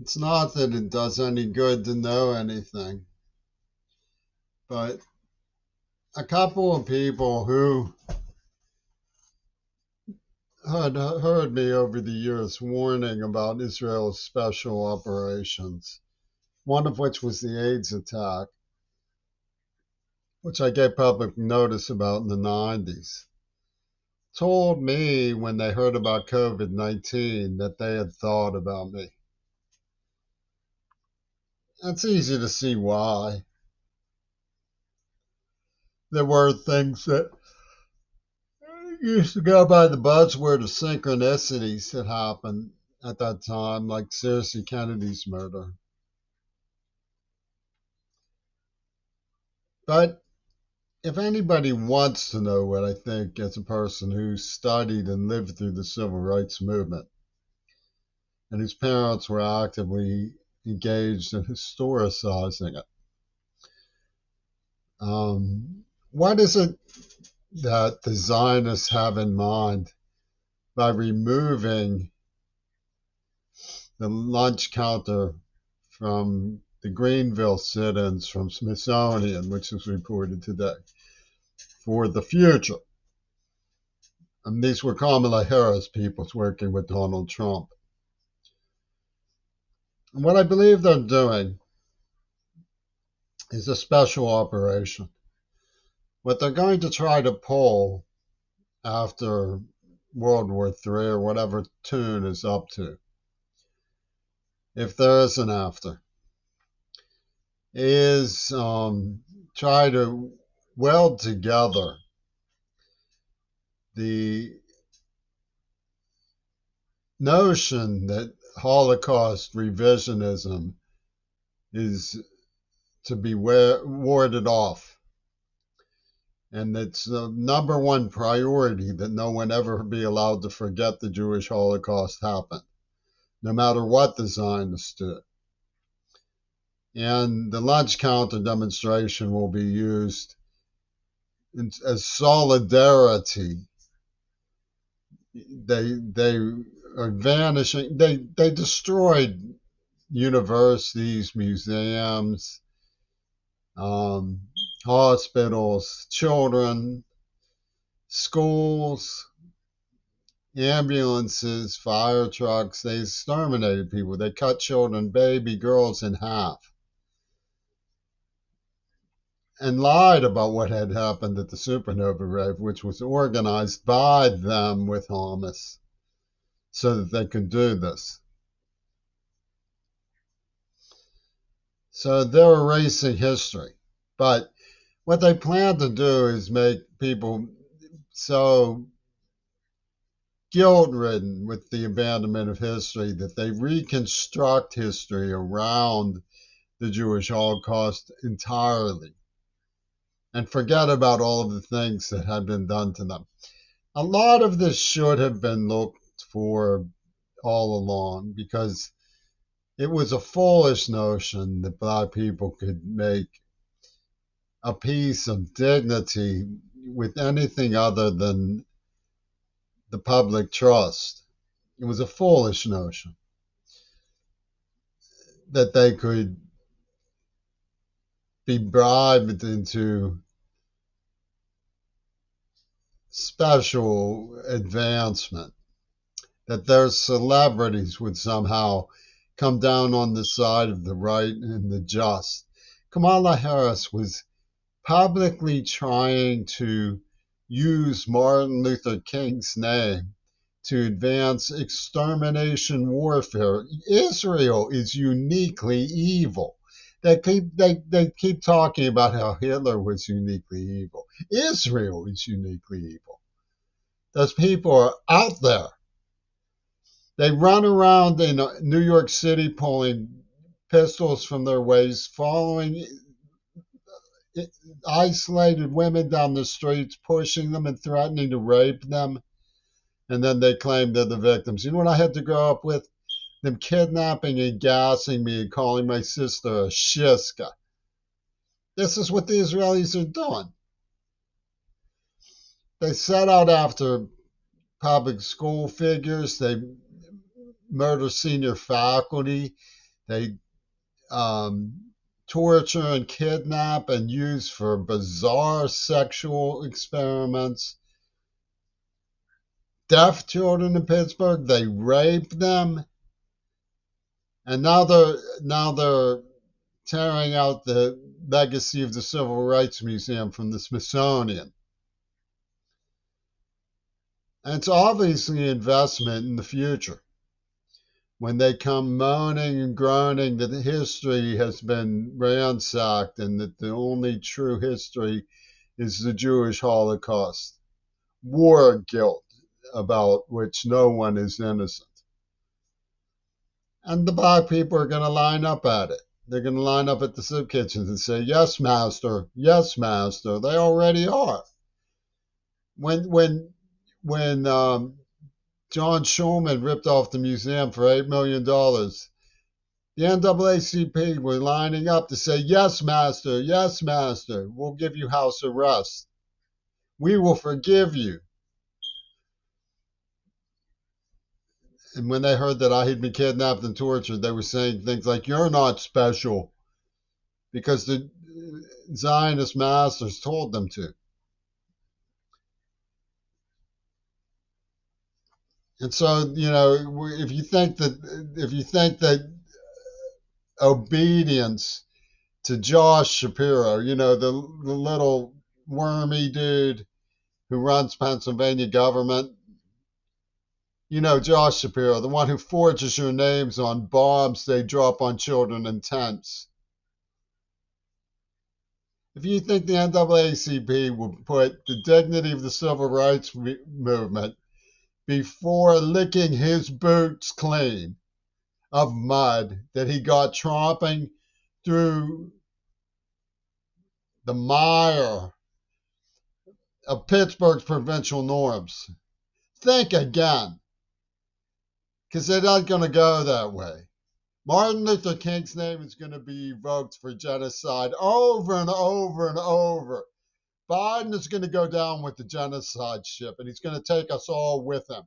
It's not that it does any good to know anything, but a couple of people who had heard me over the years warning about Israel's special operations, one of which was the AIDS attack, which I gave public notice about in the 90s, told me when they heard about COVID 19 that they had thought about me. It's easy to see why. There were things that used to go by the buzzword of synchronicities that happened at that time, like seriously Kennedy's murder. But if anybody wants to know what I think as a person who studied and lived through the civil rights movement and whose parents were actively engaged in historicizing it, what is it that the Zionists have in mind by removing the lunch counter from the Greenville sit-ins from Smithsonian, which was reported today, for the future? And these were Kamala Harris people working with Donald Trump. And what I believe they're doing is a special operation. What they're going to try to pull after World War III or whatever tune is up to, if there is an after, is try to weld together the notion that Holocaust revisionism is to be warded off, and it's the number one priority that no one ever be allowed to forget the Jewish Holocaust happened, no matter what the Zionists do. And the lunch counter demonstration will be used as solidarity. They are vanishing. They destroyed universities, museums, um, hospitals, children, schools, ambulances, fire trucks. They exterminated people. They cut children, baby girls in half, and lied about what had happened at the supernova rave, which was organized by them with Hamas so that they could do this. So they're erasing history. But what they plan to do is make people so guilt ridden with the abandonment of history that they reconstruct history around the Jewish Holocaust entirely and forget about all of the things that had been done to them. A lot of this should have been looked for all along because it was a foolish notion that black people could make a piece of dignity with anything other than the public trust. It was a foolish notion that they could be bribed into special advancement, that their celebrities would somehow come down on the side of the right and the just. Kamala Harris was publicly trying to use Martin Luther King's name to advance extermination warfare. Israel is uniquely evil. They keep talking about how Hitler was uniquely evil. Israel is uniquely evil. Those people are out there. They run around in New York City pulling pistols from their waists, following isolated women down the streets, pushing them and threatening to rape them. And then they claim they're the victims. You know what I had to grow up with? Them kidnapping and gassing me and calling my sister a shiska. This is what the Israelis are doing. They set out after public school figures. They murder senior faculty. They torture and kidnap and use for bizarre sexual experiments. Deaf children in Pittsburgh, they rape them, and now they're tearing out the legacy of the Civil Rights Museum from the Smithsonian. And it's obviously an investment in the future. When they come moaning and groaning that history has been ransacked and that the only true history is the Jewish Holocaust, war guilt about which no one is innocent. And the black people are going to line up at it. They're going to line up at the soup kitchens and say, "Yes, master. Yes, master." They already are. When John Schulman ripped off the museum for $8 million, the NAACP were lining up to say, "Yes, master. Yes, master. We'll give you house arrest. We will forgive you." And when they heard that I had been kidnapped and tortured, they were saying things like, "You're not special," because the Zionist masters told them to. And so, if you think that obedience to Josh Shapiro, the little wormy dude who runs Pennsylvania government, Josh Shapiro, the one who forges your names on bombs they drop on children in tents. If you think the NAACP will put the dignity of the civil rights movement before licking his boots clean of mud that he got tromping through the mire of Pittsburgh's provincial norms, think again, because they're not going to go that way. Martin Luther King's name is going to be evoked for genocide over and over and over. Biden is going to go down with the genocide ship, and he's going to take us all with him.